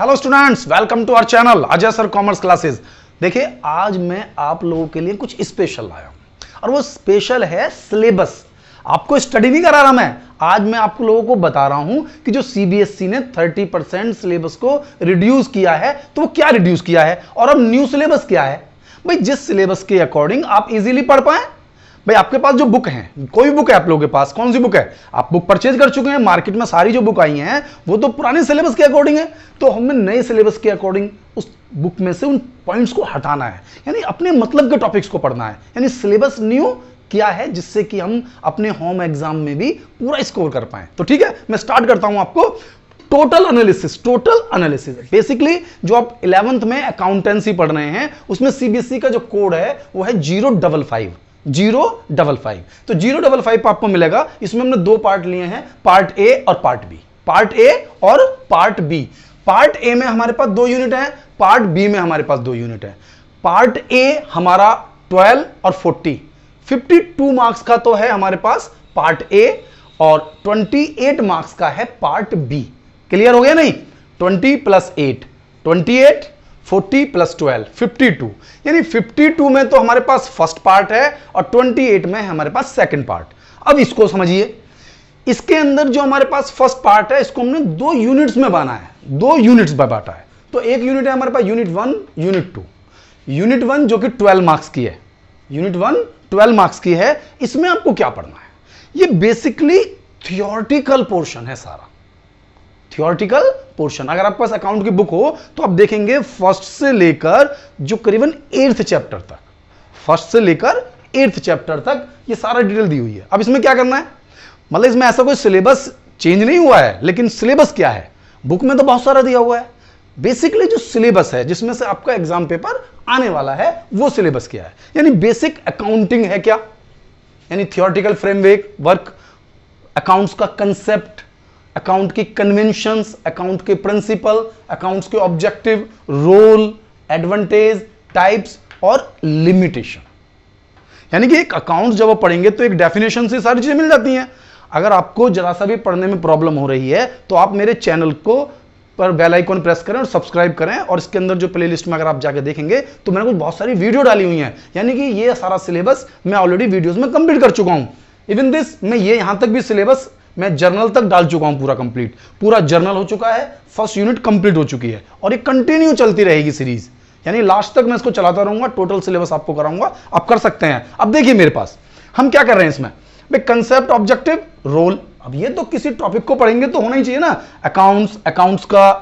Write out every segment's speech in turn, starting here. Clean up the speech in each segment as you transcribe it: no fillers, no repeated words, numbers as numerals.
Hello students, welcome to our channel Ajay sir commerce classes. देखिए, आज मैं आप लोगों के लिए कुछ स्पेशल लाया हूं और वो स्पेशल है सिलेबस। आपको स्टडी नहीं करा रहा मैं, आज मैं आप लोगों को बता रहा हूं कि जो सीबीएसई ने 30% सिलेबस को रिड्यूस किया है, तो वो क्या रिड्यूस किया है और अब न्यू सिलेबस क्या है। भाई, जिस सिलेबस के अकॉर्डिंग आप इजीली पढ़ पाए। भाई, आपके पास जो बुक है, कोई बुक है आप लोगों के पास, कौन सी बुक है? आप बुक परचेज कर चुके हैं, मार्केट में सारी जो बुक आई हैं वो तो पुराने सिलेबस के अकॉर्डिंग है। तो हमें नए सिलेबस के अकॉर्डिंग उस बुक में से उन पॉइंट्स को हटाना है, यानी अपने मतलब के टॉपिक्स को पढ़ना है। यानी सिलेबस न्यू किया है जिससे कि हम अपने होम एग्जाम में भी पूरा स्कोर कर पाए। तो ठीक है, मैं स्टार्ट करता हूं आपको टोटल एनालिसिस। बेसिकली जो आप 11th में अकाउंटेंसी पढ़ रहे हैं उसमें सीबीएसई का जो कोड है वो है 055। तो 055 आपको मिलेगा। इसमें हमने दो पार्ट लिए हैं, पार्ट ए और पार्ट बी। पार्ट ए में हमारे पास 2 यूनिट है, पार्ट बी में हमारे पास 2 यूनिट है। पार्ट ए हमारा 12 और 52 मार्क्स का तो है हमारे पास पार्ट ए, और 28 मार्क्स का है पार्ट बी। क्लियर हो गया नहीं? 20 + 8 28, 40 + 12 52। यानी 52 में तो हमारे पास फर्स्ट पार्ट है और 28 में हमारे पास सेकंड पार्ट। अब इसको समझिए, इसके अंदर जो हमारे पास फर्स्ट पार्ट है इसको हमने 2 यूनिट्स में बांटा है, 2 यूनिट्स में बांटा है। तो एक यूनिट है हमारे पास यूनिट 1, यूनिट 2। यूनिट 1 जो कि 12 मार्क्स की है, यूनिट 1 12 मार्क्स की है। इसमें आपको क्या पढ़ना है? ये बेसिकली थियोरेटिकल पोर्शन है, सारा थियोरेटिकल पोर्शन। अगर आपके पास अकाउंट की बुक हो तो आप देखेंगे फर्स्ट से लेकर जो करीबन 8th चैप्टर तक, फर्स्ट से लेकर 8th चैप्टर तक ये सारा डिटेल दी हुई है। अब इसमें क्या करना है, मतलब इसमें ऐसा कोई सिलेबस चेंज नहीं हुआ है, लेकिन सिलेबस क्या है बुक में तो बहुत सारा दिया हुआ है। बेसिकली जो सिलेबस है जिसमें से आपका एग्जाम पेपर आने वाला है वो सिलेबस क्या है। यानी बेसिक अकाउंटिंग है क्या, यानी थियोरेटिकल फ्रेमवर्क, अकाउंट्स का कंसेप्ट, अकाउंट की कन्वेंशंस, अकाउंट के प्रिंसिपल, अकाउंट्स के ऑब्जेक्टिव, रोल, एडवांटेज, टाइप्स और लिमिटेशन। यानी कि एक अकाउंट जब आप पढ़ेंगे तो एक डेफिनेशन से सारी चीजें मिल जाती हैं। अगर आपको जरा सा भी पढ़ने में प्रॉब्लम हो रही है तो आप मेरे चैनल को पर बेल आइकन प्रेस करें और सब्सक्राइब करें, और इसके अंदर जो प्लेलिस्ट में अगर आप जाके देखेंगे तो मैंने कुछ बहुत सारी वीडियो डाली हुई हैं। यानी कि ये सारा सिलेबस मैं ऑलरेडी वीडियोस में कंप्लीट कर चुका हूं। इवन दिस मैं ये यहां तक भी सिलेबस मैं जर्नल तक डाल चुका हूं, पूरा कंप्लीट, पूरा जर्नल हो चुका है, फर्स्ट यूनिट कंप्लीट हो चुकी है और ये कंटिन्यू चलती रहेगी सीरीज। यानी लास्ट तक मैं इसको चलाता रहूंगा, टोटल सिलेबस आपको कराऊंगा, आप कर सकते हैं। अब देखिए मेरे पास हम क्या कर रहे हैं इसमें, भाई कंसेप्ट, ऑब्जेक्टिव, रोल। अब ये तो किसी टॉपिक को पढ़ेंगे तो होना ही चाहिए ना। अकाउंट्स का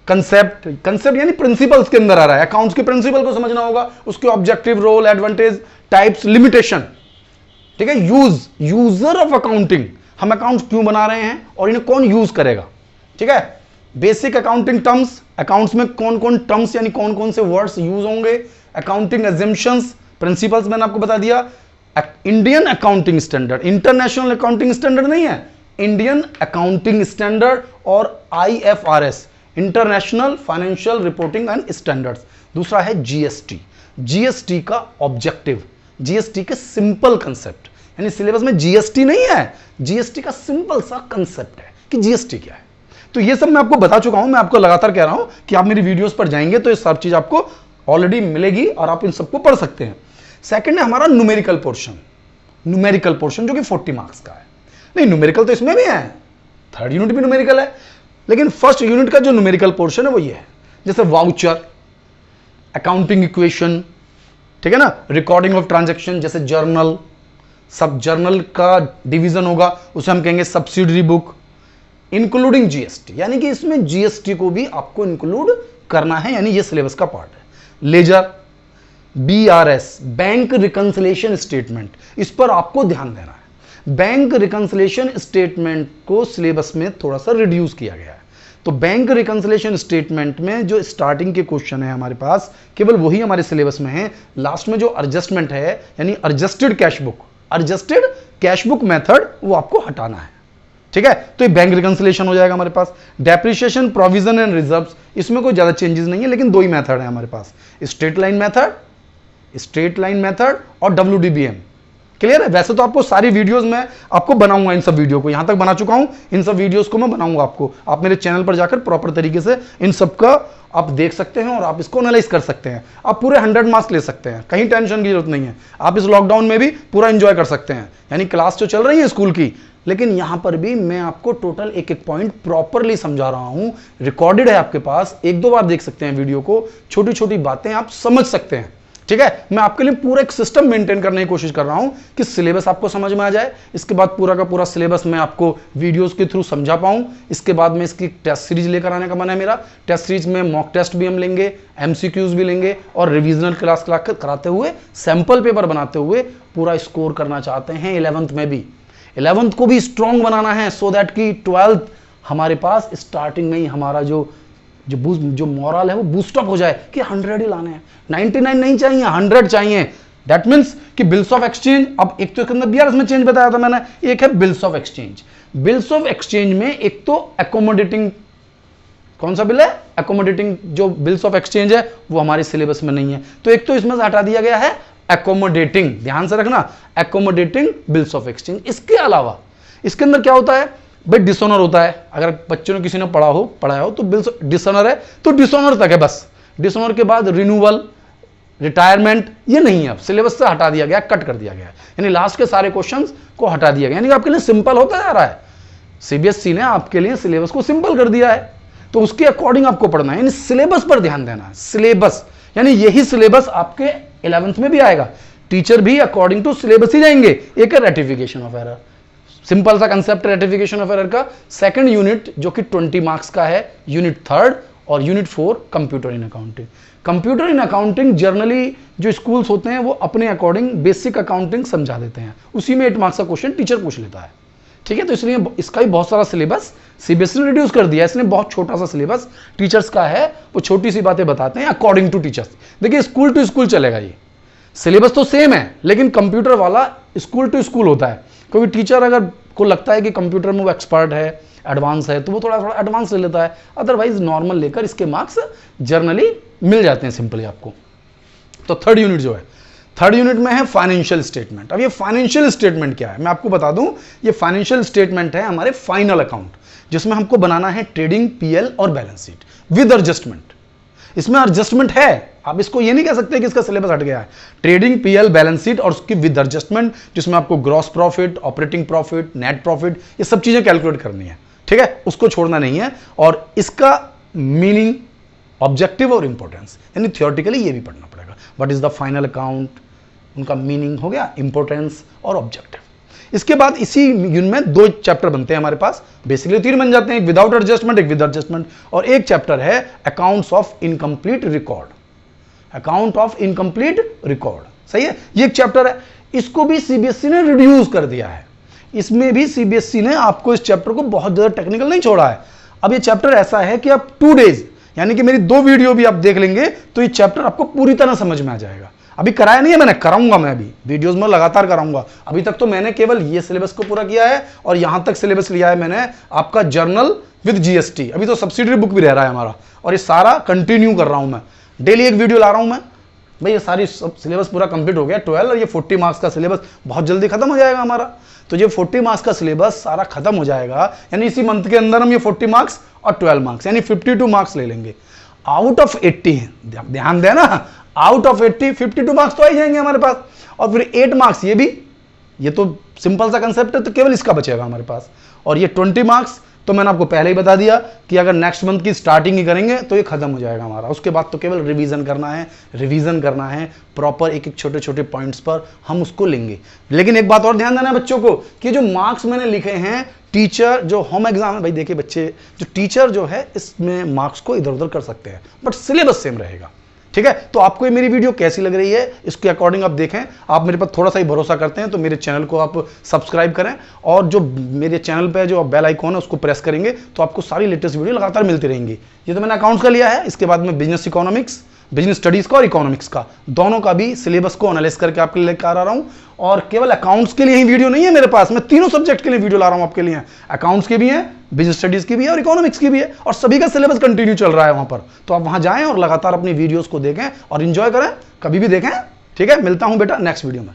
कंसेप्ट यानी प्रिंसिपल्स के अंदर आ रहा है, अकाउंट्स के प्रिंसिपल को समझना होगा, उसके objective, role, advantage, types, limitation. ठीक है, यूजर ऑफ अकाउंटिंग, हम अकाउंट्स क्यों बना रहे हैं और इन्हें कौन यूज करेगा। ठीक है, बेसिक अकाउंटिंग टर्म्स, अकाउंट्स में कौन कौन टर्म्स यानी कौन कौन से वर्ड्स यूज होंगे, अकाउंटिंग एजम्पशंस, प्रिंसिपल्स मैंने आपको बता दिया। Indian accounting standard, international accounting standard नहीं है, इंडियन अकाउंटिंग स्टैंडर्ड, और IFRS, international financial reporting and standards. दूसरा है जीएसटी का ऑब्जेक्टिव, जीएसटी के सिंपल कंसेप्ट, यानी सिलेबस में जीएसटी नहीं है, जीएसटी का सिंपल सा कंसेप्ट है कि जीएसटी क्या है। तो ये सब मैं आपको बता चुका हूं, मैं आपको लगातार कह रहा हूं कि आप मेरी वीडियोस पर जाएंगे तो ये सब चीज आपको ऑलरेडी मिलेगी और आप इन सबको पढ़ सकते हैं। सेकंड है हमारा न्यूमेरिकल पोर्शन जो कि 40 मार्क्स का है। नहीं, न्यूमेरिकल तो इसमें भी है, थर्ड यूनिट भी न्यूमेरिकल है, लेकिन फर्स्ट यूनिट का जो न्यूमेरिकल पोर्शन है वो ये है, जैसे वाउचर, अकाउंटिंग इक्वेशन, ठीक है ना, रिकॉर्डिंग ऑफ ट्रांजैक्शन, जैसे जर्नल, सब जर्नल का डिवीजन होगा उसे हम कहेंगे सब्सिडरी बुक, इंक्लूडिंग जीएसटी, यानी कि इसमें जीएसटी को भी आपको इंक्लूड करना है, यानी ये सिलेबस का पार्ट है। Ledger, BRS, bank reconciliation statement, इस पर आपको ध्यान देना है। बैंक रिकंसिलिएशन स्टेटमेंट को सिलेबस में थोड़ा सा रिड्यूस किया गया है। तो बैंक रिकंसिलिएशन स्टेटमेंट में जो स्टार्टिंग के क्वेश्चन है हमारे पास, केवल वही हमारे सिलेबस में है। लास्ट में जो एडजस्टमेंट है यानी एडजस्टेड कैश बुक मेथड, वो आपको हटाना है। ठीक है, तो ये बैंक रिकंसिलिएशन हो जाएगा हमारे पास। डेप्रिसिएशन, प्रोविजन एंड रिजर्व्स, इसमें कोई ज्यादा चेंजेस नहीं है, लेकिन 2 ही मेथड है हमारे पास, स्ट्रेट लाइन मेथड और WDBM, क्लियर है? वैसे तो आपको सारी वीडियोस में आपको बनाऊंगा, इन सब वीडियो को यहां तक बना चुका हूं, इन सब वीडियोस को मैं बनाऊंगा आपको। आप मेरे चैनल पर जाकर प्रॉपर तरीके से इन सब का आप देख सकते हैं और आप इसको एनालाइज कर सकते हैं। आप पूरे 100 मार्क्स ले सकते हैं, कहीं टेंशन की जरूरत नहीं है। आप इस लॉकडाउन में भी पूरा एंजॉय कर सकते हैं, यानी क्लास जो चल रही है स्कूल की, लेकिन यहां पर भी मैं आपको टोटल एक एक पॉइंट प्रॉपरली समझा रहा हूं। रिकॉर्डेड है आपके पास, एक दो बार देख सकते हैं वीडियो को, छोटी छोटी बातें आप समझ सकते हैं। ठीक है, मैं आपके लिए पूरा एक सिस्टम मेंटेन करने की कोशिश कर रहा हूं कि सिलेबस आपको समझ में आ जाए, इसके बाद पूरा का पूरा सिलेबस मैं आपको वीडियोस के थ्रू समझा पाऊं। इसके बाद में इसकी टेस्ट सीरीज लेकर आने का मन है मेरा। टेस्ट सीरीज में मॉक टेस्ट भी हम लेंगे, एमसीक्यूज भी लेंगे और रिविजनल क्लास कराते हुए, सैंपल पेपर बनाते हुए पूरा स्कोर करना चाहते हैं 11th में भी। 11th को भी स्ट्रॉन्ग बनाना है, सो दैट कि 12th हमारे पास स्टार्टिंग में ही हमारा जो मोरल है वो बूस्टअप हो जाए कि 100 ही लाने हैं, 99 नहीं चाहिए, 100 चाहिए। दैट मीन्स कि बिल्स ऑफ एक्सचेंज, अब एक तो इसके अंदर BRS में चेंज बताया था मैंने, एक है bills of exchange. Bills of exchange में एक तो एकोमोडेटिंग, कौन सा बिल है? एकोमोडेटिंग जो बिल्स ऑफ एक्सचेंज है वो हमारे सिलेबस में नहीं है, तो एक तो इसमें से हटा दिया गया है एकोमोडेटिंग, ध्यान से रखना, एकोमोडेटिंग बिल्स ऑफ एक्सचेंज। इसके अलावा इसके अंदर क्या होता है भाई? डिसऑनर होता है। अगर बच्चों ने किसी ने पढ़ाया हो तो बिल्स डिसऑनर है तो डिसऑनर तक है बस। डिसऑनर के बाद रिन्यूअल, रिटायरमेंट ये नहीं है, अब सिलेबस से हटा दिया गया, कट कर दिया गया, यानी लास्ट के सारे क्वेश्चंस को हटा दिया गया, यानी आपके लिए सिंपल होता जा रहा है। CBSE ने आपके लिए सिलेबस को सिंपल कर दिया है, तो उसके अकॉर्डिंग आपको पढ़ना है, यानी सिलेबस पर ध्यान देना है। सिलेबस यानी यही सिलेबस आपके 11th में भी आएगा, टीचर भी अकॉर्डिंग टू सिलेबस ही जाएंगे। एक है रेटिफिकेशन ऑफ एरर, सिंपल सा कंसेप्ट रेटिफिकेशन ऑफ एरर का। सेकंड यूनिट जो कि 20 मार्क्स का है, यूनिट 3 और unit 4 computer in accounting. Computer in accounting generally जो स्कूल्स होते हैं वो अपने अकॉर्डिंग बेसिक अकाउंटिंग समझा देते हैं, उसी में 8 मार्क्स का क्वेश्चन टीचर पूछ लेता है। ठीक है, तो इसलिए इसका भी बहुत सारा सिलेबस CBSE ने रिड्यूस कर दिया है, इसने बहुत छोटा सा सिलेबस टीचर्स का है, वो छोटी सी बातें बताते हैं अकॉर्डिंग टू टीचर्स। देखिए स्कूल टू स्कूल चलेगा, ये सिलेबस तो सेम है लेकिन कंप्यूटर वाला स्कूल टू स्कूल होता है, क्योंकि टीचर अगर को लगता है कि कंप्यूटर में वो एक्सपर्ट है, एडवांस है, तो वो थोड़ा एडवांस ले लेता है, अदरवाइज नॉर्मल लेकर इसके मार्क्स जर्नली मिल जाते हैं सिंपली आपको। तो थर्ड यूनिट जो है, थर्ड यूनिट में है फाइनेंशियल स्टेटमेंट। अब ये फाइनेंशियल स्टेटमेंट क्या है मैं आपको बता दूं, ये फाइनेंशियल स्टेटमेंट है हमारे फाइनल अकाउंट, जिसमें हमको बनाना है ट्रेडिंग, PL और बैलेंस शीट विद एडजस्टमेंट। इसमें एडजस्टमेंट है, आप इसको ये नहीं कह सकते कि इसका सिलेबस हट गया है। ट्रेडिंग, PL, बैलेंस शीट और उसकी विद एडजस्टमेंट, जिसमें आपको gross profit, operating profit, net profit, ये सब चीजें कैलकुलेट करनी है। ठीक है, उसको छोड़ना नहीं है। और इसका मीनिंग, ऑब्जेक्टिव और इंपॉर्टेंस, यानी थियोरेटिकली ये भी पढ़ना पड़ेगा। What is the final account, उनका मीनिंग हो गया, इंपॉर्टेंस और ऑब्जेक्टिव। इसके बाद इसी यूनिट में 2 चैप्टर बनते हैं हमारे पास, बेसिकली 3 बन जाते हैं, एक विदाउट एडजस्टमेंट, एक विद एडजस्टमेंट, और एक चैप्टर है accounts of incomplete record, account of incomplete record. सही है, ये एक चैप्टर है, इसको भी CBSE ने रिड्यूस कर दिया है। इसमें भी CBSE ने आपको इस चैप्टर को बहुत ज्यादा टेक्निकल नहीं छोड़ा है। अब ये चैप्टर ऐसा है कि आप 2 डेज, यानी कि मेरी 2 वीडियो भी आप देख लेंगे तो ये चैप्टर आपको पूरी तरह समझ में आ जाएगा। अभी कराया नहीं है मैंने, कराऊंगा मैं, अभी वीडियोस में लगातार कराऊंगा। अभी तक तो मैंने केवल ये सिलेबस को पूरा किया है और यहां तक सिलेबस लिया है मैंने आपका जर्नल विद GST। अभी तो सब्सिडरी बुक भी रह रहा है हमारा, और ये सारा कंटिन्यू कर रहा हूं मैं, डेली एक वीडियो ला रहा हूं मैं भाई। ये सारी सिलेबस पूरा कंप्लीट हो गया 12, और ये 40 मार्क्स का सिलेबस बहुत जल्दी खत्म हो जाएगा हमारा। तो ये 40 मार्क्स का सिलेबस सारा खत्म हो जाएगा, यानी इसी मंथ के अंदर हम ये 40 मार्क्स और 12 मार्क्स यानी 52 मार्क्स ले लेंगे आउट ऑफ 80। ध्यान देना, आउट ऑफ 80 52 मार्क्स तो आ जाएंगे हमारे पास, और फिर 8 मार्क्स ये भी, ये तो सिंपल सा कंसेप्ट है, तो केवल इसका बचेगा हमारे पास। और ये 20 मार्क्स तो मैंने आपको पहले ही बता दिया कि अगर नेक्स्ट मंथ की स्टार्टिंग ही करेंगे तो ये खत्म हो जाएगा हमारा। उसके बाद तो केवल रिवीजन करना है प्रॉपर, एक एक छोटे छोटे पॉइंट्स पर हम उसको लेंगे। लेकिन एक बात और ध्यान देना है बच्चों को कि जो मार्क्स मैंने लिखे हैं, टीचर जो होम एग्जाम है भाई, देखिए बच्चे, जो टीचर जो है इसमें मार्क्स को इधर उधर कर सकते हैं, बट सिलेबस सेम रहेगा। ठीक है, तो आपको ये मेरी वीडियो कैसी लग रही है, इसके अकॉर्डिंग आप देखें। आप मेरे पर थोड़ा सा ही भरोसा करते हैं तो मेरे चैनल को आप सब्सक्राइब करें, और जो मेरे चैनल पे जो बेल आइकॉन है उसको प्रेस करेंगे तो आपको सारी लेटेस्ट वीडियो लगातार मिलती रहेंगी। ये तो मैंने अकाउंट्स का लिया है, इसके बाद में बिजनेस इकोनॉमिक्स, बिजनेस स्टडीज का और इकोनॉमिक्स का, दोनों का भी सिलेबस को एनालाइज करके आपके लिए लेकर आ रहा हूं। और केवल अकाउंट्स के लिए ही वीडियो नहीं है मेरे पास, मैं तीनों सब्जेक्ट के लिए वीडियो ला रहा हूं आपके लिए। अकाउंट्स के भी है, बिजनेस स्टडीज की भी है और इकोनॉमिक्स की भी है, और सभी का सिलेबस कंटिन्यू चल रहा है वहां पर। तो आप वहां जाएं और लगातार अपनी वीडियोस को देखें और इंजॉय करें, कभी भी देखें। ठीक है, मिलता हूं बेटा नेक्स्ट वीडियो में।